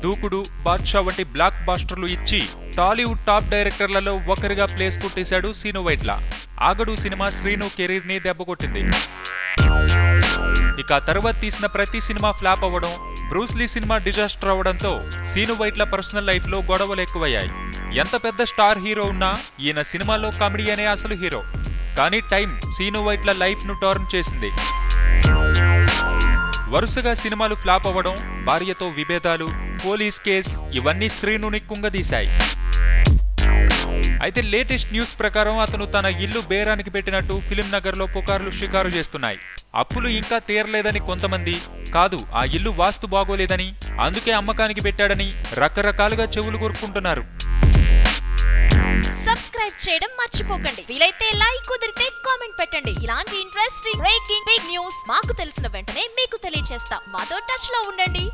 దూకుడు, బాద్షా వంటి బ్లాక్ బాస్టర్లు ఇచ్చి టాలీవుడ్ టాప్ డైరెక్టర్లలో ఒకరిగా ప్లేస్ కొట్టేశాడు సీను వైట్ల. ఆగడు సినిమా శ్రీను కెరీర్ ని దెబ్బకొట్టింది. ఇక తర్వాత తీసిన ప్రతి సినిమా ఫ్లాప్ అవ్వడం, బ్రూస్లీ సినిమా డిజాస్టర్ అవడంతో సీను వైట్ల పర్సనల్ లైఫ్ లో గొడవలు ఎక్కువయ్యాయి. ఎంత పెద్ద స్టార్ హీరో ఉన్నా ఈయన సినిమాలో కామెడీ అనే అసలు హీరో. కానీ టైం సీను వైట్ల లైఫ్ ను టర్న్ చేసింది. వరుసగా సినిమాలు ఫ్లాప్ అవ్వడం, భార్యతో విభేదాలు, పోలీస్ కేస్ ఇవన్నీ శ్రీనుని కుంగదీశాయి. అయితే లేటెస్ట్ న్యూస్ ప్రకారం అతను తన ఇల్లు బేరానికి పెట్టినట్టు ఫిలిం నగర్ లో పుకార్లు షికారు చేస్తున్నాయి. అప్పులు ఇంకా తీరలేదని కొంతమంది, కాదు ఆ ఇల్లు వాస్తు బాగోలేదని అందుకే అమ్మకానికి పెట్టాడని రకరకాలుగా చెవులు కొరుక్కుంటున్నారు. సబ్స్క్రైబ్ చేయడం మర్చిపోకండి. వీలైతే లైక్, కుదిరితే కామెంట్ పెట్టండి. ఇలాంటి ఇంట్రెస్టింగ్ బ్రేకింగ్ బిగ్ న్యూస్ మాకు తెలిసిన వెంటనే మీకు తెలియజేస్తాం. మాతో టచ్ లో ఉండండి.